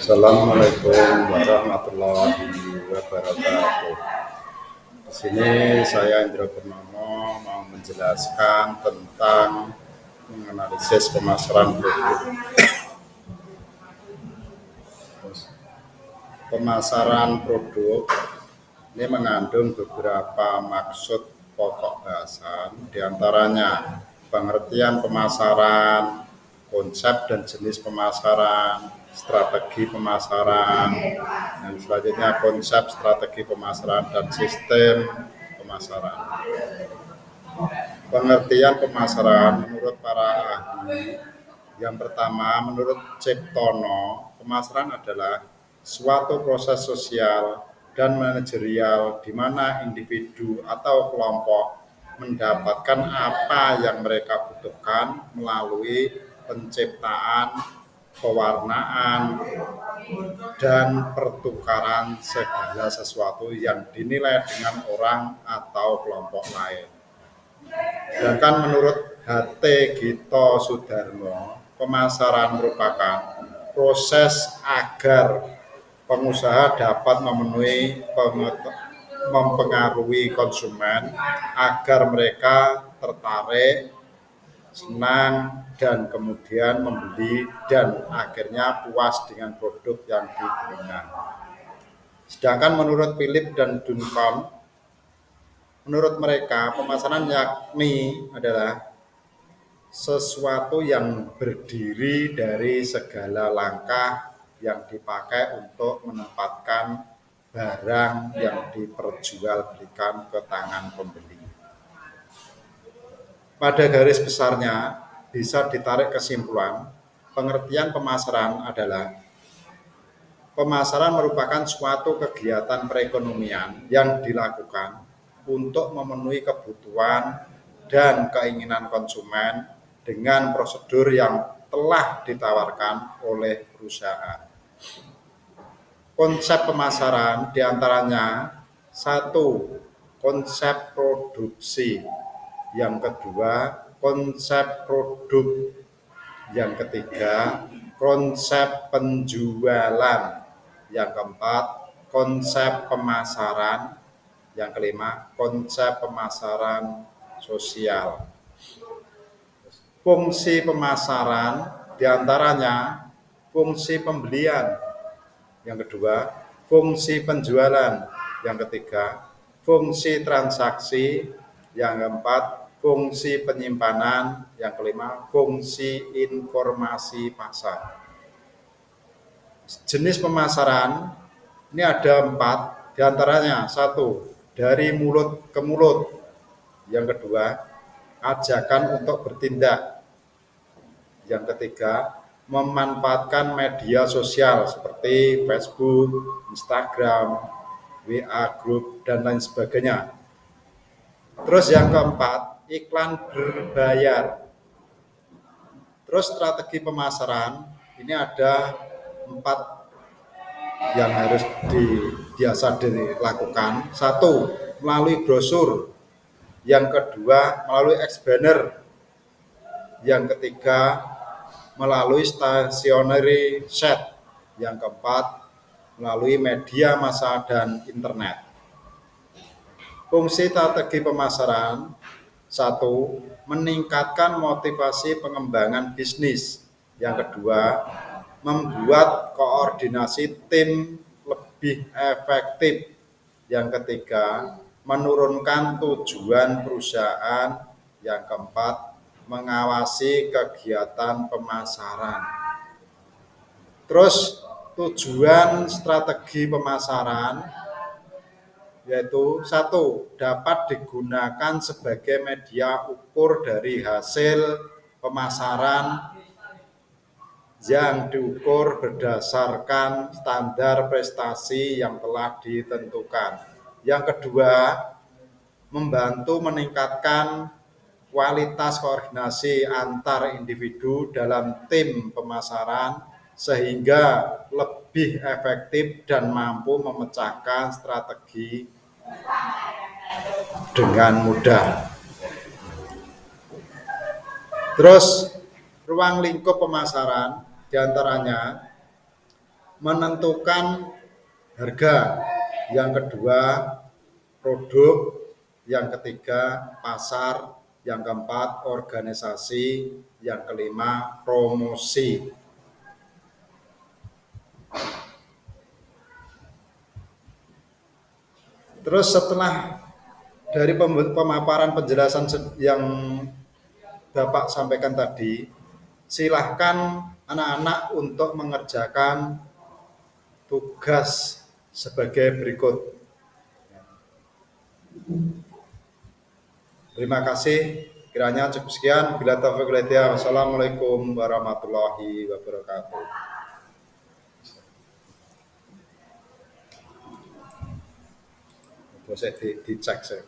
Assalamualaikum warahmatullahi wabarakatuh. Di sini saya Indra Purnomo mau menjelaskan tentang menganalisis pemasaran produk. Pemasaran produk ini mengandung beberapa maksud pokok bahasan, diantaranya pengertian pemasaran, konsep dan jenis pemasaran, strategi pemasaran, dan selanjutnya konsep, strategi pemasaran, dan sistem pemasaran. Pengertian pemasaran menurut para ahli, yang pertama menurut Ciptono, pemasaran adalah suatu proses sosial dan manajerial di mana individu atau kelompok mendapatkan apa yang mereka butuhkan melalui penciptaan, pewarnaan, dan pertukaran segala sesuatu yang dinilai dengan orang atau kelompok lain. Sedangkan menurut H.T. Gito Sudarmo, pemasaran merupakan proses agar pengusaha dapat mempengaruhi konsumen agar mereka tertarik, senang, dan kemudian membeli dan akhirnya puas dengan produk yang dibelinya. Sedangkan menurut Philip dan Duncan, menurut mereka pemasaran yakni adalah sesuatu yang berdiri dari segala langkah yang dipakai untuk menempatkan barang yang diperjualbelikan ke tangan pembeli. Pada garis besarnya, bisa ditarik kesimpulan, pengertian pemasaran adalah pemasaran merupakan suatu kegiatan perekonomian yang dilakukan untuk memenuhi kebutuhan dan keinginan konsumen dengan prosedur yang telah ditawarkan oleh perusahaan. Konsep pemasaran diantaranya satu, konsep produksi, yang kedua, konsep produk, yang ketiga, konsep penjualan, yang keempat, konsep pemasaran, yang kelima, konsep pemasaran sosial. Fungsi pemasaran diantaranya fungsi pembelian, yang kedua, fungsi penjualan, yang ketiga, fungsi transaksi, yang keempat, fungsi penyimpanan, yang kelima, fungsi informasi pasar. Jenis pemasaran ini ada 4, diantaranya satu, dari mulut ke mulut, yang kedua, ajakan untuk bertindak, yang ketiga, memanfaatkan media sosial seperti Facebook, Instagram, WA Group, dan lain sebagainya. Terus yang keempat, iklan berbayar. Terus strategi pemasaran, ini ada 4 yang harus biasa dilakukan. Satu, melalui brosur. Yang kedua, melalui ex-banner. Yang ketiga, melalui stationery set. Yang keempat, melalui media massa dan internet. Fungsi strategi pemasaran, satu, meningkatkan motivasi pengembangan bisnis. Yang kedua, membuat koordinasi tim lebih efektif. Yang ketiga, menurunkan tujuan perusahaan. Yang keempat, mengawasi kegiatan pemasaran. Terus tujuan strategi pemasaran yaitu satu, dapat digunakan sebagai media ukur dari hasil pemasaran yang diukur berdasarkan standar prestasi yang telah ditentukan. Yang kedua, membantu meningkatkan kualitas koordinasi antar individu dalam tim pemasaran sehingga lebih efektif dan mampu memecahkan strategi dengan mudah. Terus ruang lingkup pemasaran diantaranya menentukan harga, yang kedua produk, yang ketiga pasar, yang keempat organisasi, yang kelima promosi. Terus setelah dari pemaparan penjelasan yang Bapak sampaikan tadi, silahkan anak-anak untuk mengerjakan tugas sebagai berikut. Terima kasih. Kiranya cukup sekian. Bila taufiq wal hidayah. Wassalamualaikum warahmatullahi wabarakatuh. Terus saya dicek saya.